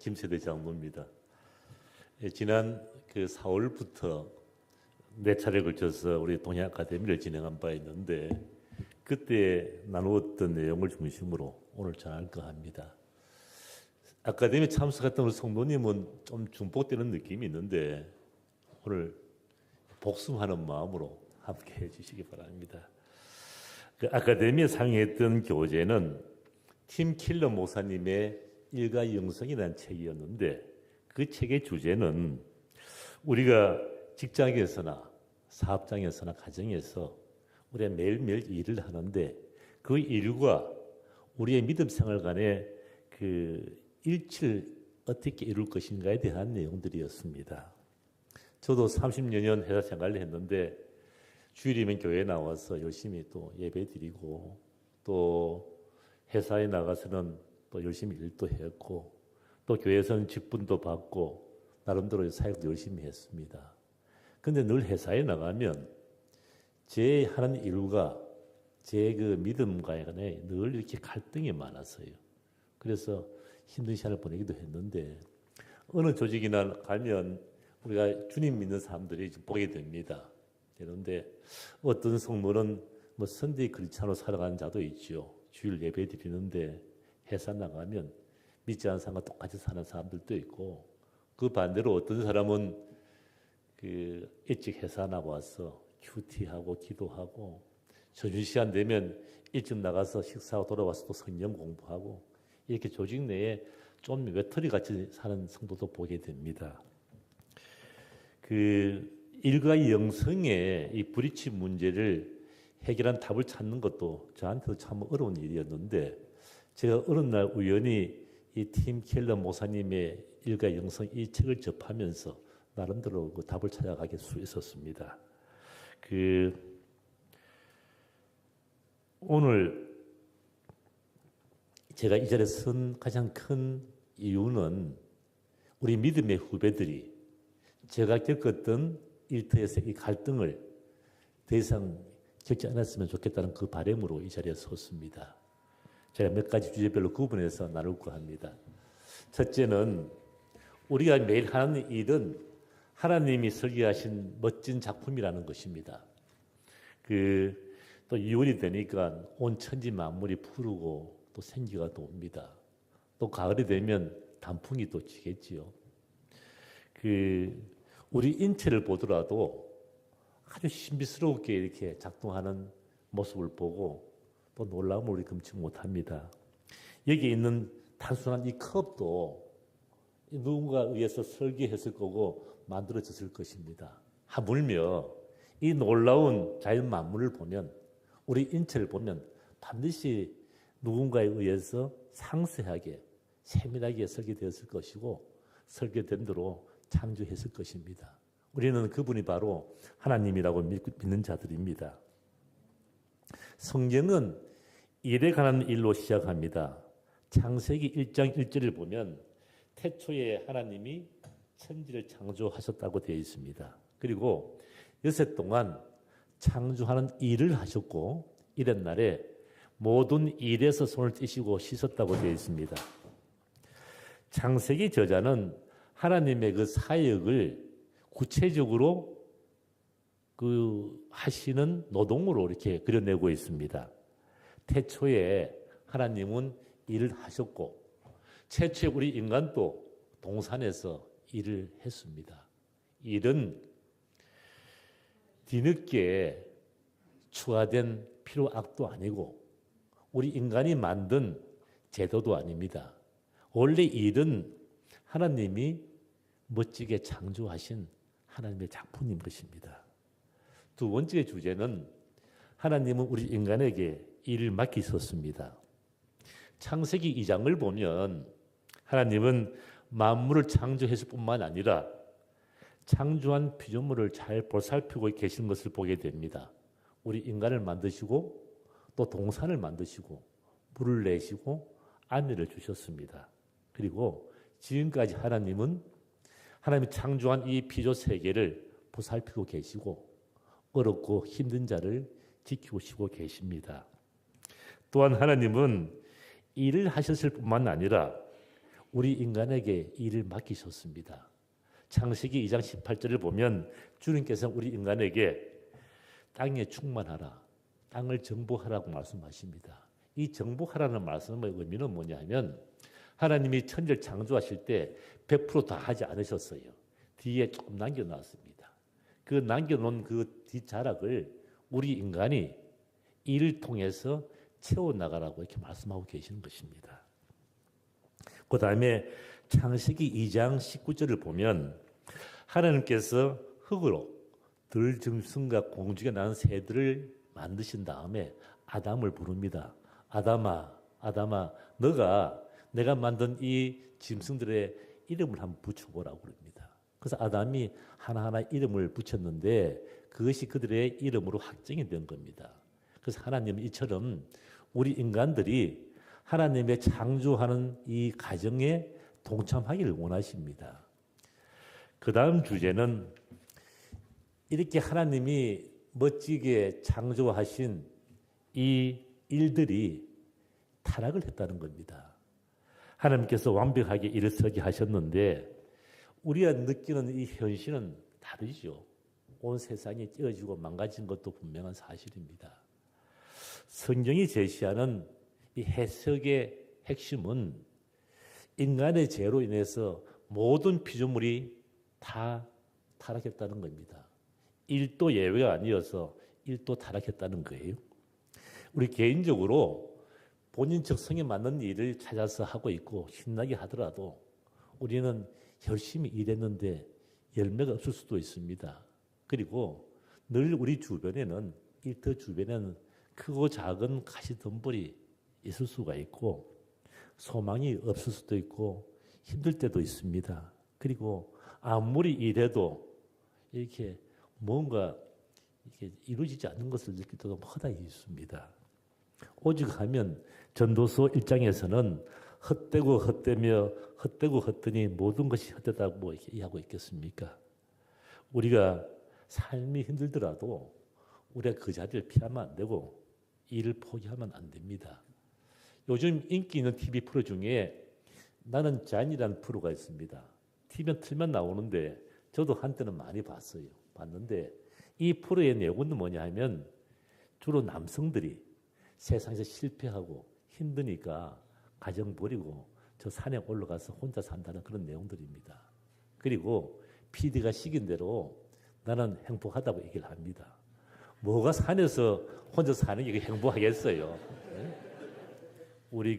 김세대 장로입니다. 지난 4월부터 4차례에 걸쳐서 우리 동해 아카데미를 진행한 바 있는데 그때 나누었던 내용을 중심으로 오늘 전할까 합니다. 아카데미 참석했던 우리 성도님은 좀 중복되는 느낌이 있는데 오늘 복습하는 마음으로 함께 해주시기 바랍니다. 그 아카데미에 상의했던 교재는 팀 킬러 목사님의 일가 영성이라는 책이었는데 그 책의 주제는 우리가 직장에서나 사업장에서나 가정에서 우리가 매일매일 일을 하는데 그 일과 우리의 믿음 생활 간의 그 일치를 어떻게 이룰 것인가에 대한 내용들이었습니다. 저도 30여 년 회사 생활을 했는데 주일이면 교회에 나와서 열심히 또 예배 드리고 또 회사에 나가서는 또 열심히 일도 했고 또 교회에서는 직분도 받고 나름대로 사역도 열심히 했습니다. 근데 늘 회사에 나가면 제 하는 일과 제 그 믿음과의 간에 늘 이렇게 갈등이 많았어요. 그래서 힘든 시간을 보내기도 했는데 어느 조직이나 가면 우리가 주님 믿는 사람들이 보게 됩니다. 그런데 어떤 성도는 뭐 선대의 크리스찬으로 살아가는 자도 있죠. 주일 예배 드리는데 회사 나가면 믿지 않는 사람과 똑같이 사는 사람들도 있고 그 반대로 어떤 사람은 그 일찍 회사 나와서 큐티하고 기도하고 점심시간 되면 일찍 나가서 식사하고 돌아와서 또 성경 공부하고 이렇게 조직 내에 좀 외톨이 같이 사는 성도도 보게 됩니다. 그 일과 영성의 이 불이치 문제를 해결한 답을 찾는 것도 저한테도 참 어려운 일이었는데 제가 어느 날 우연히 이 팀 켈러 목사님의 일과 영성 이 책을 접하면서 나름대로 그 답을 찾아가게 수 있었습니다. 오늘 제가 이 자리에 선 가장 큰 이유는 우리 믿음의 후배들이 제가 겪었던 일터에서 이 갈등을 더 이상 겪지 않았으면 좋겠다는 그 바람으로 이 자리에 섰습니다. 제가 몇 가지 주제별로 구분해서 나눌까 합니다. 첫째는 우리가 매일 하는 일은 하나님이 설계하신 멋진 작품이라는 것입니다. 또 2월이 되니까 온 천지 만물이 푸르고 또 생기가 돕니다. 또 가을이 되면 단풍이 또 지겠지요. 우리 인체를 보더라도 아주 신비스럽게 이렇게 작동하는 모습을 보고 또 놀라움을 우리 금치 못합니다. 여기 있는 단순한 이 컵도 누군가에 의해서 설계했을 거고 만들어졌을 것입니다. 하물며 이 놀라운 자연 만물을 보면 우리 인체를 보면 반드시 누군가에 의해서 상세하게 세밀하게 설계되었을 것이고 설계된 대로 창조했을 것입니다. 우리는 그분이 바로 하나님이라고 믿는 자들입니다. 성경은 일에 관한 일로 시작합니다. 창세기 1장 1절을 보면 태초에 하나님이 천지를 창조하셨다고 되어 있습니다. 그리고 여섯 동안 창조하는 일을 하셨고 이런 날에 모든 일에서 손을 떼시고 씻었다고 되어 있습니다. 창세기 저자는 하나님의 그 사역을 구체적으로 하시는 노동으로 이렇게 그려내고 있습니다. 태초에 하나님은 일을 하셨고 최초에 우리 인간도 동산에서 일을 했습니다. 일은 뒤늦게 추가된 필요악도 아니고 우리 인간이 만든 제도도 아닙니다. 원래 일은 하나님이 멋지게 창조하신 하나님의 작품인 것입니다. 두 번째 주제는 하나님은 우리 인간에게 일을 맡기셨습니다. 창세기 2장을 보면 하나님은 만물을 창조했을 뿐만 아니라 창조한 피조물을 잘 보살피고 계신 것을 보게 됩니다. 우리 인간을 만드시고 또 동산을 만드시고 물을 내시고 안내를 주셨습니다. 그리고 지금까지 하나님이 창조한 이 피조 세계를 보살피고 계시고 어렵고 힘든 자를 지키시고 계십니다. 또한 하나님은 일을 하셨을 뿐만 아니라 우리 인간에게 일을 맡기셨습니다. 창세기 2장 18절을 보면 주님께서 우리 인간에게 땅에 충만하라, 땅을 정복하라고 말씀하십니다. 이 정복하라는 말씀의 의미는 뭐냐 하면 하나님이 천지를 창조하실 때 100% 다 하지 않으셨어요. 뒤에 조금 남겨놨습니다. 그 남겨놓은 그 뒷자락을 우리 인간이 일을 통해서 채워나가라고 이렇게 말씀하고 계시는 것입니다. 그 다음에 창세기 2장 19절을 보면 하나님께서 흙으로 들 짐승과 공중에 나는 새들을 만드신 다음에 아담을 부릅니다. 아담아, 아담아, 너가 내가 만든 이 짐승들의 이름을 한번 붙여보라고 그럽니다. 그래서 아담이 하나하나 이름을 붙였는데 그것이 그들의 이름으로 확정이 된 겁니다. 그래서 하나님은 이처럼 우리 인간들이 하나님의 창조하는 이 과정에 동참하기를 원하십니다. 그 다음 주제는 이렇게 하나님이 멋지게 창조하신 이 일들이 타락을 했다는 겁니다. 하나님께서 완벽하게 일을 서게 하셨는데 우리가 느끼는 이 현실은 다르죠. 온 세상이 찢어지고 망가진 것도 분명한 사실입니다. 성경이 제시하는 이 해석의 핵심은 인간의 죄로 인해서 모든 피조물이 다 타락했다는 겁니다. 1도 예외가 아니어서 1도 타락했다는 거예요. 우리 개인적으로 본인 적성에 맞는 일을 찾아서 하고 있고 신나게 하더라도 우리는 열심히 일했는데 열매가 없을 수도 있습니다. 그리고 늘 우리 주변에는 일터 주변에는 크고 작은 가시덤불이 있을 수가 있고 소망이 없을 수도 있고 힘들 때도 있습니다. 그리고 아무리 일해도 이렇게 뭔가 이렇게 이루어지지 않는 것을 느낄 때도 허다히 있습니다. 오직 하면 전도서 1장에서는 헛되고 헛되며 헛되고 헛되니 모든 것이 헛되다고 이야기하고 있겠습니까? 우리가 삶이 힘들더라도 우리가 그 자리를 피하면 안 되고 일을 포기하면 안 됩니다. 요즘 인기 있는 TV 프로 중에 나는 잔이라는 프로가 있습니다. TV에 틀면 나오는데 저도 한때는 많이 봤는데 이 프로의 내용은 뭐냐 하면 주로 남성들이 세상에서 실패하고 힘드니까 가정 버리고 저 산에 올라가서 혼자 산다는 그런 내용들입니다. 그리고 PD가 시킨 대로 나는 행복하다고 얘기를 합니다. 뭐가 산에서 혼자 사는 게 행복하겠어요? 네? 우리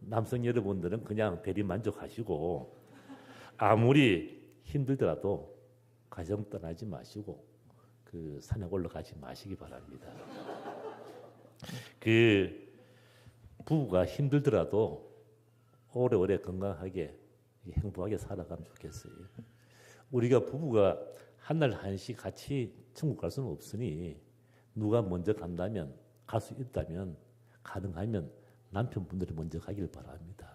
남성 여러분들은 그냥 대리 만족하시고 아무리 힘들더라도 가정 떠나지 마시고 그 산에 올라가지 마시기 바랍니다. 그 부부가 힘들더라도 오래오래 건강하게 행복하게 살아가면 좋겠어요. 우리가 부부가 한날 한시 같이 천국 갈 수는 없으니 누가 먼저 간다면 갈 수 있다면 가능하면 남편분들이 먼저 가길 바랍니다.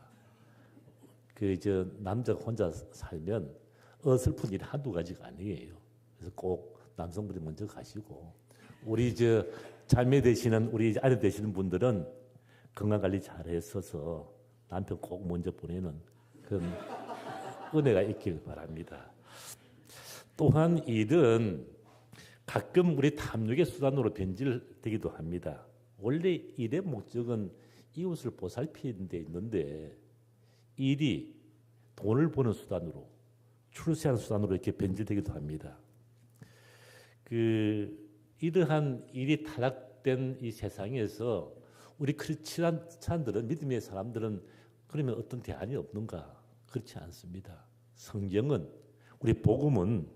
남자가 혼자 살면 어설픈 일이 한두 가지가 아니에요. 그래서 꼭 남성분이 먼저 가시고 우리 자매 되시는 우리 아내 되시는 분들은 건강 관리 잘 했어서 남편 꼭 먼저 보내는 그런 은혜가 있길 바랍니다. 또한 일은 가끔 우리 탐욕의 수단으로 변질되기도 합니다. 원래 일의 목적은 이웃을 보살피는 데 있는데 일이 돈을 버는 수단으로 출세하는 수단으로 이렇게 변질되기도 합니다. 이러한 일이 타락된 이 세상에서 우리 크리스찬들은 믿음의 사람들은 그러면 어떤 대안이 없는가? 그렇지 않습니다. 성경은 우리 복음은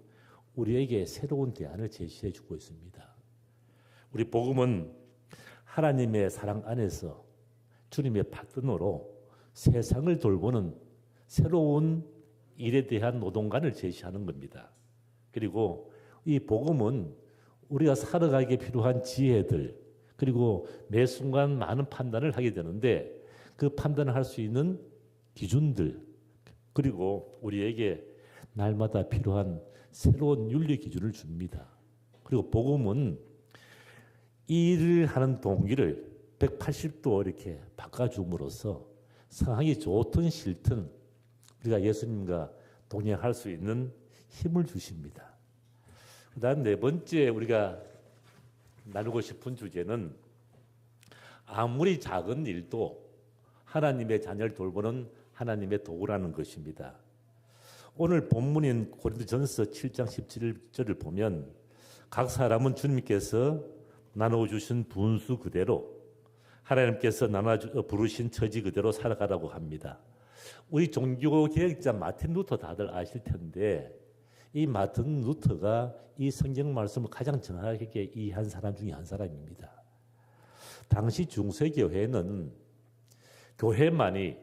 우리에게 새로운 대안을 제시해 주고 있습니다. 우리 복음은 하나님의 사랑 안에서 주님의 파트너로 세상을 돌보는 새로운 일에 대한 노동관을 제시하는 겁니다. 그리고 이 복음은 우리가 살아가기에 필요한 지혜들 그리고 매 순간 많은 판단을 하게 되는데 그 판단을 할 수 있는 기준들 그리고 우리에게 날마다 필요한 새로운 윤리 기준을 줍니다. 그리고 복음은 이 일을 하는 동기를 180도 이렇게 바꿔줌으로써 상황이 좋든 싫든 우리가 예수님과 동행할 수 있는 힘을 주십니다. 그다음 네 번째 우리가 나누고 싶은 주제는 아무리 작은 일도 하나님의 자녀를 돌보는 하나님의 도구라는 것입니다. 오늘 본문인 고린도전서 7장 17절을 보면 각 사람은 주님께서 나눠주신 분수 그대로 하나님께서 부르신 처지 그대로 살아가라고 합니다. 우리 종교개혁자 마틴 루터 다들 아실 텐데 이 마틴 루터가 이 성경 말씀을 가장 정확하게 이해한 사람 중에 한 사람입니다. 당시 중세교회는 교회만이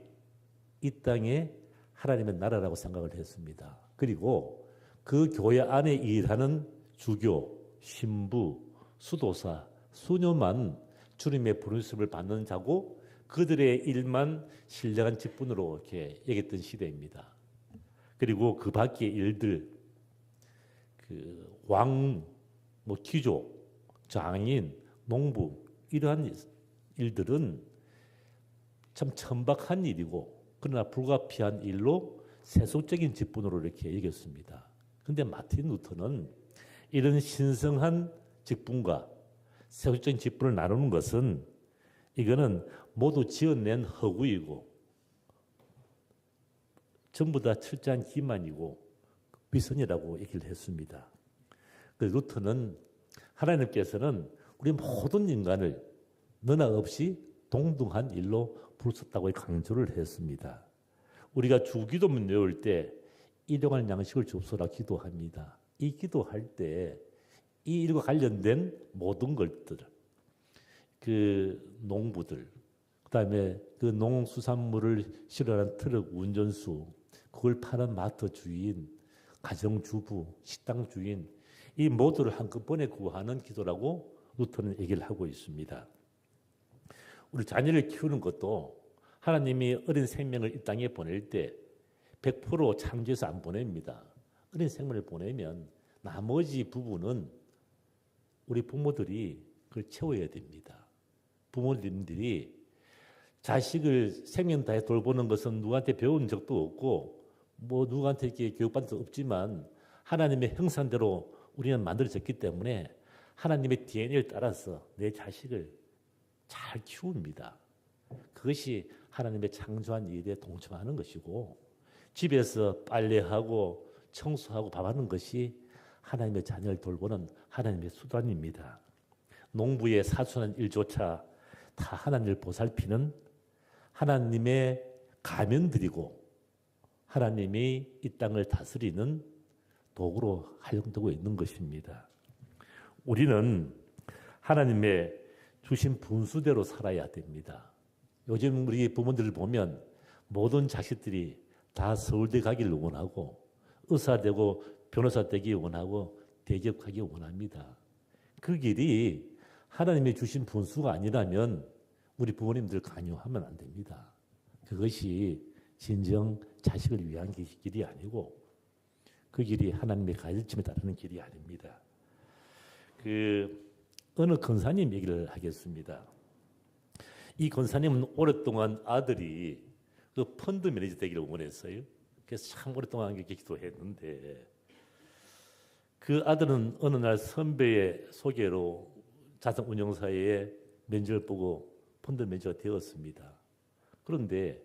이 땅에 하나님의 나라라고 생각을 했습니다. 그리고 그 교회 안에 일하는 주교, 신부, 수도사, 수녀만 주님의 부르심을 받는 자고 그들의 일만 신령한 직분으로 이렇게 여겼던 시대입니다. 그리고 그 밖의 일들, 왕, 귀족, 장인, 농부 이러한 일들은 참 천박한 일이고 그러나 불가피한 일로 세속적인 직분으로 이렇게 여겼습니다. 그런데 마틴 루터는 이런 신성한 직분과 세속적인 직분을 나누는 것은 이거는 모두 지어낸 허구이고 전부 다 철저한 기만이고 위선이라고 얘기를 했습니다. 그 루터는 하나님께서는 우리 모든 인간을 너나 없이 동등한 일로 부르셨다고 강조를 했습니다. 우리가 주기도문 외울 때 일용할 양식을 주옵소서 기도합니다. 이 기도할 때 이 일과 관련된 모든 것들, 그 농부들, 그다음에 그 농수산물을 실어하는 트럭 운전수, 그걸 파는 마트 주인, 가정주부, 식당 주인, 이 모두를 한꺼번에 구하는 기도라고 루터는 얘기를 하고 있습니다. 우리 자녀를 키우는 것도 하나님이 어린 생명을 이 땅에 보낼 때 100% 창조해서 안 보냅니다. 어린 생명을 보내면 나머지 부분은 우리 부모들이 그걸 채워야 됩니다. 부모님들이 자식을 생명 다해 돌보는 것은 누구한테 배운 적도 없고 누구한테 이렇게 교육받은 적 없지만 하나님의 형상대로 우리는 만들어졌기 때문에 하나님의 DNA를 따라서 내 자식을 잘 키웁니다. 그것이 하나님의 창조한 일에 동참하는 것이고 집에서 빨래하고 청소하고 밥하는 것이 하나님의 자녀를 돌보는 하나님의 수단입니다. 농부의 사소한 일조차 다 하나님을 보살피는 하나님의 가면들이고 하나님이 이 땅을 다스리는 도구로 활용되고 있는 것입니다. 우리는 하나님의 주신 분수대로 살아야 됩니다. 요즘 우리 부모들을 보면 모든 자식들이 다 서울대 가기를 원하고 의사 되고 변호사 되기 원하고 대기업가기 원합니다. 그 길이 하나님이 주신 분수가 아니라면 우리 부모님들 강요하면 안 됩니다. 그것이 진정 자식을 위한 길이 아니고 그 길이 하나님의 가르침에 따르는 길이 아닙니다. 어느 권사님 얘기를 하겠습니다. 이 권사님은 오랫동안 아들이 그 펀드 매니저 되기를 원했어요. 그래서 참 오랫동안 이렇게 기도했는데 그 아들은 어느 날 선배의 소개로 자산운용사에 면접을 보고 펀드 매니저가 되었습니다. 그런데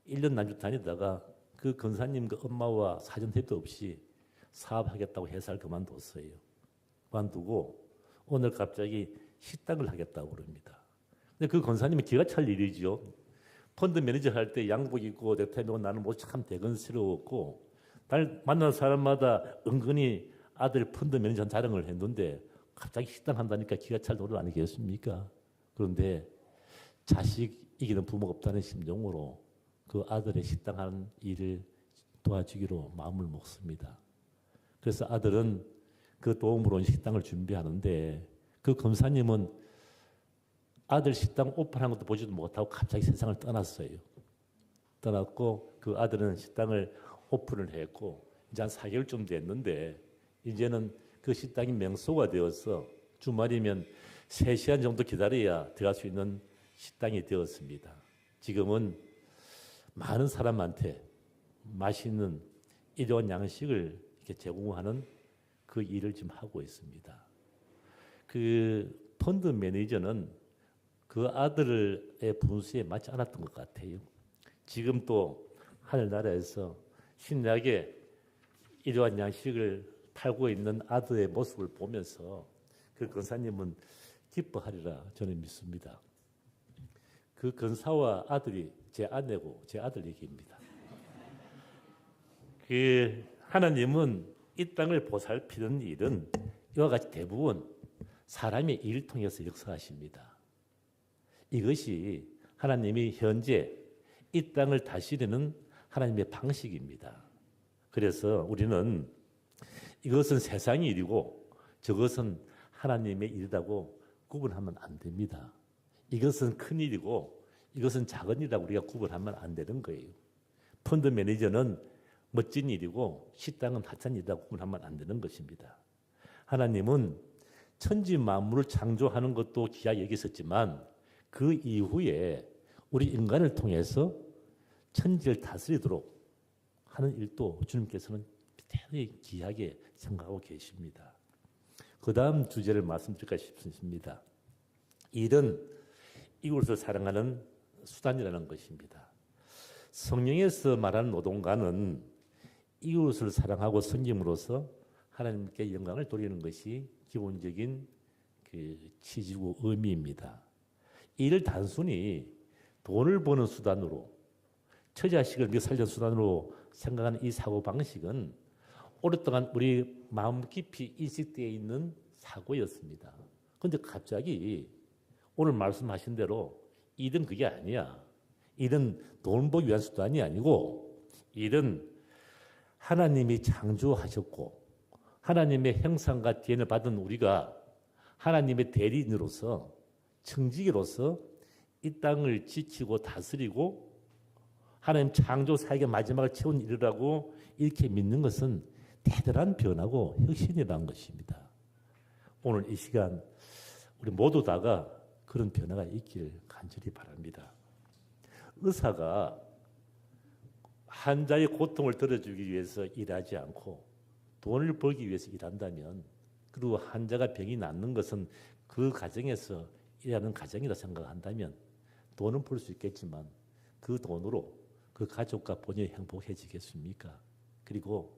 1년 남짓 다니다가 그 권사님과 엄마와 사전협도 없이 사업하겠다고 회사를 그만뒀어요. 그만두고 오늘 갑자기 식당을 하겠다고 그럽니다. 근데 그 권사님이 기가 찰 일이죠. 펀드 매니저 할 때 양복 입고 넥타이 메고 나는 뭐 참 대견스러웠고 날 만난 사람마다 은근히 아들 펀드 매니저 자랑을 했는데 갑자기 식당 한다니까 기가 찰 노릇 아니겠습니까? 그런데 자식 이기는 부모가 없다는 심정으로 그 아들의 식당 하는 일을 도와주기로 마음을 먹습니다. 그래서 아들은 그 도움으로 식당을 준비하는데 그 검사님은 아들 식당 오픈한 것도 보지도 못하고 갑자기 세상을 떠났어요. 떠났고 그 아들은 식당을 오픈을 했고 이제 한 4개월쯤 됐는데 이제는 그 식당이 명소가 되어서 주말이면 3시간 정도 기다려야 들어갈 수 있는 식당이 되었습니다. 지금은 많은 사람한테 맛있는 일용할 양식을 이렇게 제공하는 그 일을 지금 하고 있습니다. 그 펀드 매니저는 그 아들의 분수에 맞지 않았던 것 같아요. 지금 또 하늘나라에서 신나게 일용할 양식을 팔고 있는 아들의 모습을 보면서 그 권사님은 기뻐하리라 저는 믿습니다. 그 권사와 아들이 제 아내고 제 아들 얘기입니다. 그 하나님은 이 땅을 보살피는 일은 이와 같이 대부분 사람의 일을 통해서 역사하십니다. 이것이 하나님이 현재 이 땅을 다스리는 하나님의 방식입니다. 그래서 우리는 이것은 세상의 일이고 저것은 하나님의 일이라고 구분하면 안 됩니다. 이것은 큰 일이고 이것은 작은 일이라고 우리가 구분하면 안 되는 거예요. 펀드 매니저는 멋진 일이고 식당은 하찮은 일이라고 구분하면 안 되는 것입니다. 하나님은 천지 만물을 창조하는 것도 귀하게 여기셨지만 그 이후에 우리 인간을 통해서 천지를 다스리도록 하는 일도 주님께서는 대단히 귀하게 생각하고 계십니다. 그 다음 주제를 말씀드릴까 싶습니다. 일은 이웃을 사랑하는 수단이라는 것입니다. 성령에서 말하는 노동가는 이웃을 사랑하고 섬김으로써 하나님께 영광을 돌리는 것이 기본적인 그 취지고 의미입니다. 이를 단순히 돈을 버는 수단으로 처자식을 위해 살려는 수단으로 생각하는 이 사고방식은 오랫동안 우리 마음 깊이 인식되어 있는 사고였습니다. 그런데 갑자기 오늘 말씀하신 대로 일은 그게 아니야. 일은 돈 벌기 위한 수단이 아니고 일은 하나님이 창조하셨고 하나님의 형상과 DNA 을 받은 우리가 하나님의 대리인으로서 청지기로서 이 땅을 지키고 다스리고 하나님 창조 사역의 마지막을 채운 일이라고 이렇게 믿는 것은 대단한 변화고 혁신이라는 것입니다. 오늘 이 시간 우리 모두 다가 그런 변화가 있길 간절히 바랍니다. 의사가 환자의 고통을 덜어주기 위해서 일하지 않고 돈을 벌기 위해서 일한다면 그리고 환자가 병이 낫는 것은 그 가정에서 일하는 가정이라 생각한다면 돈은 벌 수 있겠지만 그 돈으로 그 가족과 본인이 행복해지겠습니까? 그리고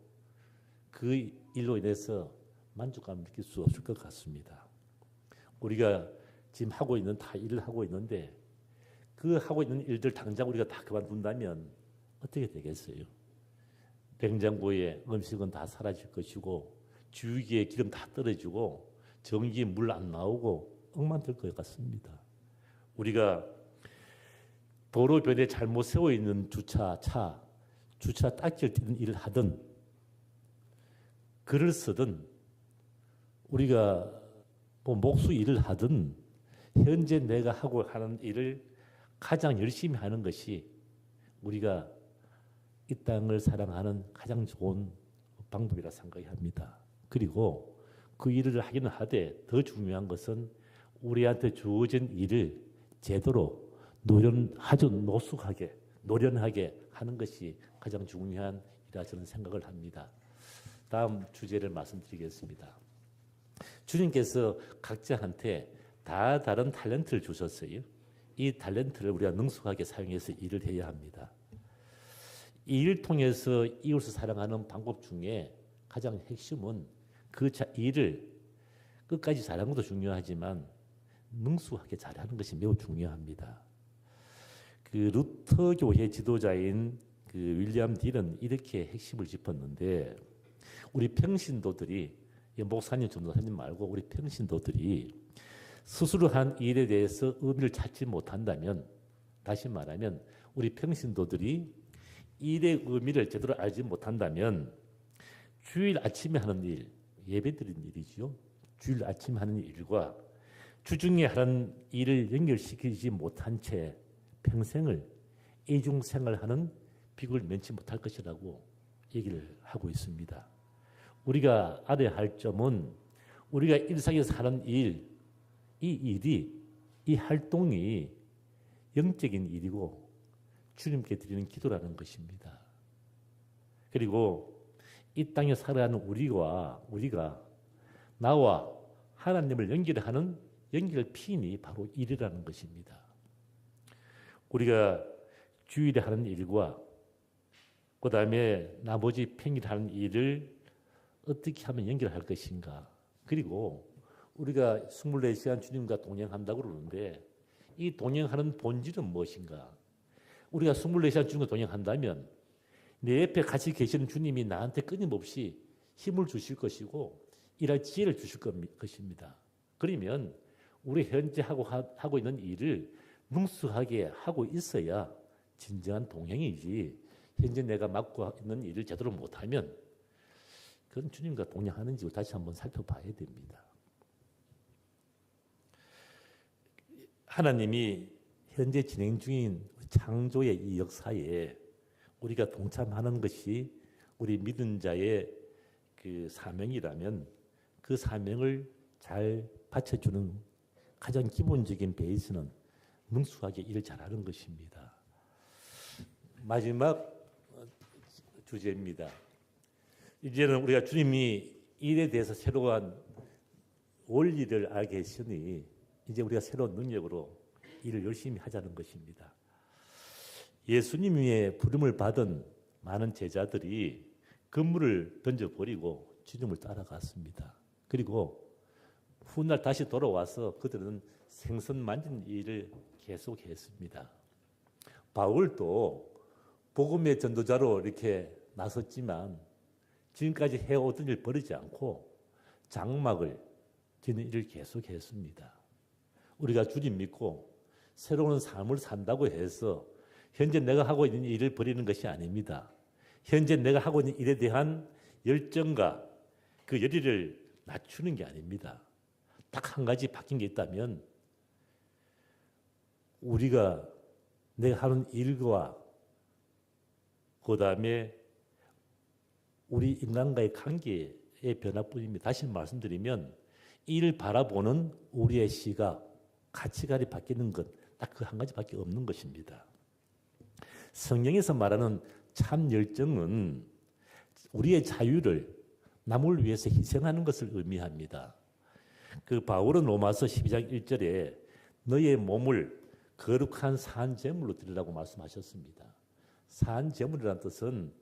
그 일로 인해서 만족감을 느낄 수 없을 것 같습니다. 우리가 지금 하고 있는 다 일을 하고 있는데 그 하고 있는 일들 당장 우리가 다 그만둔다면 어떻게 되겠어요? 냉장고에 음식은 다 사라질 것이고 주위기에 기름 다 떨어지고 전기에 물 안 나오고 엉망될 것 같습니다. 우리가 도로변에 잘못 세워 있는 주차 딱지를 띄는 일을 하든 글을 쓰든 우리가 뭐 목수 일을 하든 현재 내가 하고 하는 일을 가장 열심히 하는 것이 우리가 이 땅을 사랑하는 가장 좋은 방법이라 생각합니다. 그리고 그 일을 하기는 하되 더 중요한 것은 우리한테 주어진 일을 제대로 노련하게 하는 것이 가장 중요한 일이라 저는 생각을 합니다. 다음 주제를 말씀드리겠습니다. 주님께서 각자한테 다 다른 탤런트를 주셨어요. 이 탤런트를 우리가 능숙하게 사용해서 일을 해야 합니다. 이 일을 통해서 이웃을 사랑하는 방법 중에 가장 핵심은 그 일을 끝까지 잘하는 것도 중요하지만 능숙하게 잘하는 것이 매우 중요합니다. 그 루터 교회 지도자인 그 윌리엄 딜은 이렇게 핵심을 짚었는데 우리 평신도들이 목사님, 전도사님 말고 우리 평신도들이 스스로 한 일에 대해서 의미를 찾지 못한다면 다시 말하면 우리 평신도들이 일의 의미를 제대로 알지 못한다면 주일 아침에 하는 일, 예배드리는 일이죠. 주일 아침에 하는 일과 주중에 하는 일을 연결시키지 못한 채 평생을 이중생활하는 비극을 면치 못할 것이라고 얘기를 하고 있습니다. 우리가 알아야 할 점은 우리가 일상에서 하는 일, 이 활동이 영적인 일이고 주님께 드리는 기도라는 것입니다. 그리고 이 땅에 살아가는 우리가 나와 하나님을 연결하는 연결핀이 바로 일이라는 것입니다. 우리가 주일에 하는 일과 그 다음에 나머지 평일 하는 일을 어떻게 하면 연결할 것인가. 그리고 우리가 24시간 주님과 동행한다고 그러는데 이 동행하는 본질은 무엇인가. 우리가 24시간 주님과 동행한다면 내 옆에 같이 계시는 주님이 나한테 끊임없이 힘을 주실 것이고 일할 지혜를 주실 것입니다. 그러면 우리 현재 하고 있는 일을 능숙하게 하고 있어야 진정한 동행이지, 현재 내가 맡고 있는 일을 제대로 못하면 그건 주님과 동행하는지 다시 한번 살펴봐야 됩니다. 하나님이 현재 진행 중인 창조의 이 역사에 우리가 동참하는 것이 우리 믿은 자의 그 사명이라면 그 사명을 잘 받쳐주는 가장 기본적인 베이스는 능숙하게 일을 잘하는 것입니다. 마지막 주제입니다. 이제는 우리가 주님이 일에 대해서 새로운 원리를 알게 했으니 이제 우리가 새로운 능력으로 일을 열심히 하자는 것입니다. 예수님의 부름을 받은 많은 제자들이 건물을 던져버리고 주님을 따라갔습니다. 그리고 훗날 다시 돌아와서 그들은 생선 만지는 일을 계속했습니다. 바울도 복음의 전도자로 이렇게 나섰지만 지금까지 해오던 일 버리지 않고 장막을 지는 일을 계속했습니다. 우리가 주님 믿고 새로운 삶을 산다고 해서 현재 내가 하고 있는 일을 버리는 것이 아닙니다. 현재 내가 하고 있는 일에 대한 열정과 그 열의를 낮추는 게 아닙니다. 딱 한 가지 바뀐 게 있다면 우리가 내가 하는 일과 그 다음에 우리 인간과의 관계의 변화뿐입니다. 다시 말씀드리면 이를 바라보는 우리의 시각, 가치관이 바뀌는 것, 딱 그 한 가지밖에 없는 것입니다. 성경에서 말하는 참 열정은 우리의 자유를 남을 위해서 희생하는 것을 의미합니다. 그 바울은 로마서 12장 1절에 너의 몸을 거룩한 산 제물로 드리라고 말씀하셨습니다. 산 제물이라는 뜻은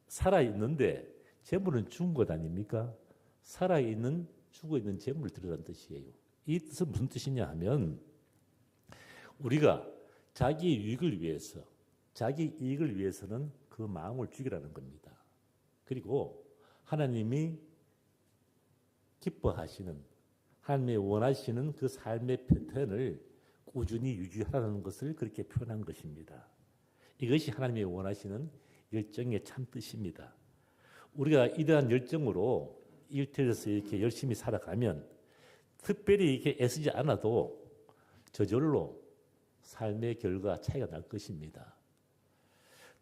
살아있는데 제물은 죽은 것 아닙니까? 살아있는 죽어있는 제물을 드리라는 뜻이에요. 이 뜻은 무슨 뜻이냐 하면 우리가 자기 유익을 위해서, 자기 이익을 위해서는 그 마음을 죽이라는 겁니다. 그리고 하나님이 기뻐하시는, 하나님이 원하시는 그 삶의 패턴을 꾸준히 유지하라는 것을 그렇게 표현한 것입니다. 이것이 하나님이 원하시는 열정의 참 뜻입니다. 우리가 이러한 열정으로 일터에서 이렇게 열심히 살아가면 특별히 이렇게 애쓰지 않아도 저절로 삶의 결과 차이가 날 것입니다.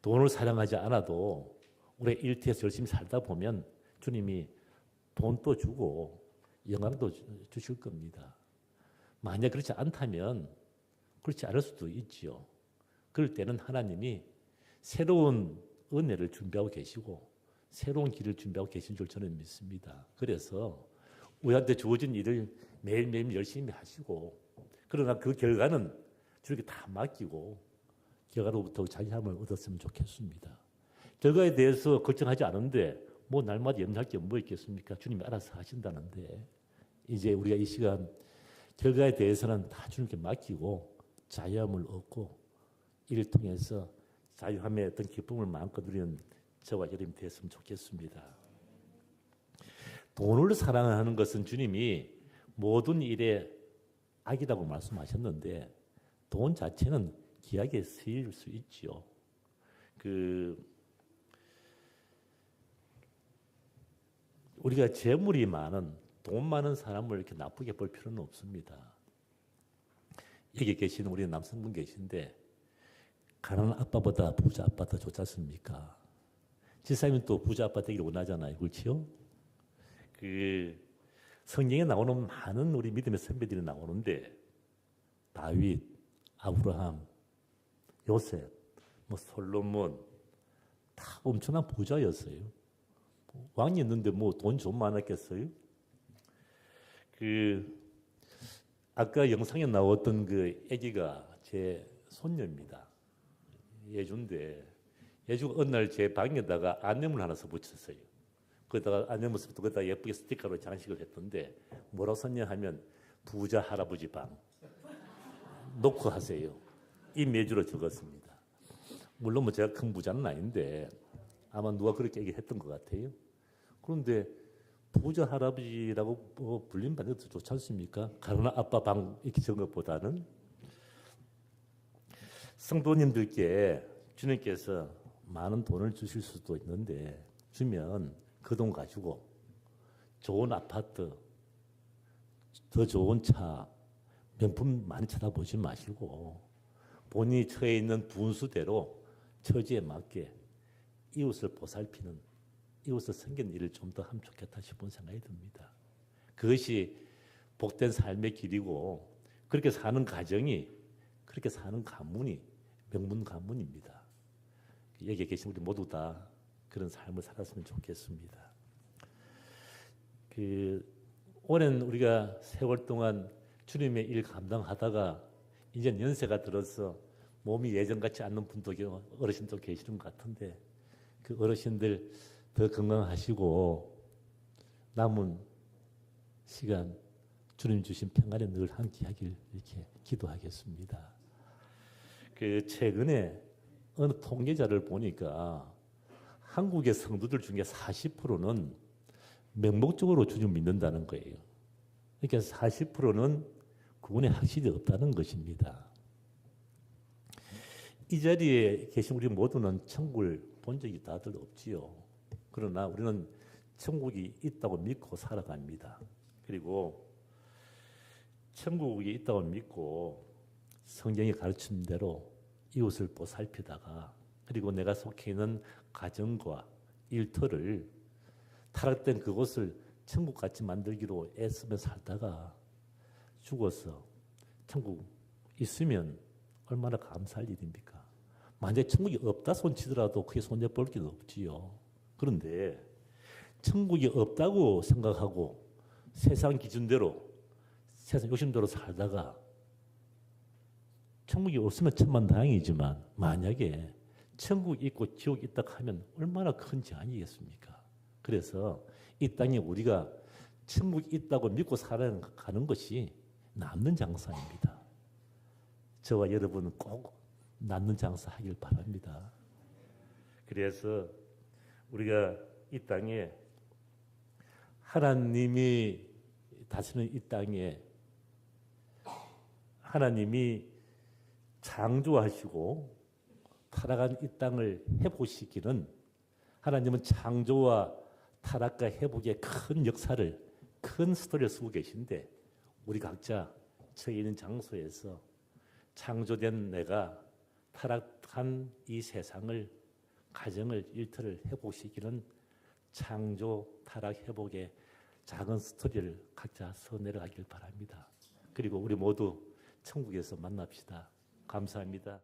돈을 사랑하지 않아도 우리 일터에서 열심히 살다 보면 주님이 돈도 주고 영광도 주실 겁니다. 만약 그렇지 않다면 그렇지 않을 수도 있지요. 그럴 때는 하나님이 새로운 은혜를 준비하고 계시고 새로운 길을 준비하고 계신 줄 저는 믿습니다. 그래서 우리한테 주어진 일을 매일매일 열심히 하시고, 그러나 그 결과는 주님께 다 맡기고 결과로부터 자유함을 얻었으면 좋겠습니다. 결과에 대해서 걱정하지 않은데 뭐 날마다 염려할 게 뭐 있겠습니까? 주님이 알아서 하신다는데 이제 우리가 이 시간 결과에 대해서는 다 주님께 맡기고 자유함을 얻고 이를 통해서 자유함의 어떤 기쁨을 마음껏 누리는 저와 여러분이 됐으면 좋겠습니다. 돈을 사랑하는 것은 주님이 모든 일에 악이라고 말씀하셨는데 돈 자체는 귀하게 쓰일 수 있지요. 우리가 재물이 많은, 돈 많은 사람을 이렇게 나쁘게 볼 필요는 없습니다. 여기 계시는 우리 남성분 계신데 가난한 아빠보다 부자 아빠 더 좋지 않습니까? 지사님은 또 부자 아빠 되기를 원하잖아요. 그렇지요? 성경에 나오는 많은 우리 믿음의 선배들이 나오는데 다윗, 아브라함, 요셉, 뭐 솔로몬 다 엄청난 부자였어요. 왕이었는데 뭐 돈 좀 많았겠어요? 아까 영상에 나왔던 그 아기가 제 손녀입니다. 예주인데 예주가 어느 날 제 방에다가 안내문 하나 써 붙였어요. 거기다가 안내문서부터 거기다 예쁘게 스티커로 장식을 했던데 뭐라고 썼냐 하면 부자 할아버지 방 놓고 하세요. 이 매주로 적었습니다. 물론 뭐 제가 큰 부자는 아닌데 아마 누가 그렇게 얘기했던 것 같아요. 그런데 부자 할아버지라고 불림받는 것도 좋지 않습니까? 가로나 아빠 방 이렇게 적은 것보다는. 성도님들께 주님께서 많은 돈을 주실 수도 있는데 주면 그 돈 가지고 좋은 아파트, 더 좋은 차, 명품 많이 찾아보지 마시고 본인이 처해 있는 분수대로 처지에 맞게 이웃을 보살피는, 이웃을 섬기는 일을 좀 더 하면 좋겠다 싶은 생각이 듭니다. 그것이 복된 삶의 길이고 그렇게 사는 가정이, 그렇게 사는 가문이 명문 가문입니다. 여기에 계신 우리 모두 다 그런 삶을 살았으면 좋겠습니다. 오랜 우리가 세월 동안 주님의 일 감당하다가 이제 연세가 들어서 몸이 예전 같지 않는 분도 어르신도 계시는 것 같은데 그 어르신들 더 건강하시고 남은 시간 주님 주신 평안에 늘 함께하길 이렇게 기도하겠습니다. 최근에 어느 통계자를 보니까 한국의 성도들 중에 40%는 맹목적으로 주님 믿는다는 거예요. 그러니까 40%는 구원의 확신이 없다는 것입니다. 이 자리에 계신 우리 모두는 천국을 본 적이 다들 없지요. 그러나 우리는 천국이 있다고 믿고 살아갑니다. 그리고 천국이 있다고 믿고 성경이 가르치는 대로 이웃을 보살피다가 그리고 내가 속해 있는 가정과 일터를 타락된 그곳을 천국같이 만들기로 애쓰며 살다가 죽어서 천국 있으면 얼마나 감사할 일입니까? 만약에 천국이 없다 손치더라도 크게 손해볼 게 없지요. 그런데 천국이 없다고 생각하고 세상 기준대로 세상 욕심대로 살다가 천국이 없으면 천만다행이지만 만약에 천국이 있고 지옥이 있다 하면 얼마나 큰 재앙이겠습니까? 그래서 이 땅에 우리가 천국이 있다고 믿고 살아가는 것이 남는 장사입니다. 저와 여러분은 꼭 남는 장사 하길 바랍니다. 그래서 우리가 이 땅에 하나님이 다스리는 이 땅에 하나님이 창조하시고 타락한 이 땅을 회복시키는 하나님은 창조와 타락과 회복의 큰 역사를 큰 스토리를 쓰고 계신데 우리 각자 처해 있는 장소에서 창조된 내가 타락한 이 세상을 가정을 일터를 회복시키는 창조 타락 회복의 작은 스토리를 각자 써내려가길 바랍니다. 그리고 우리 모두 천국에서 만납시다. 감사합니다.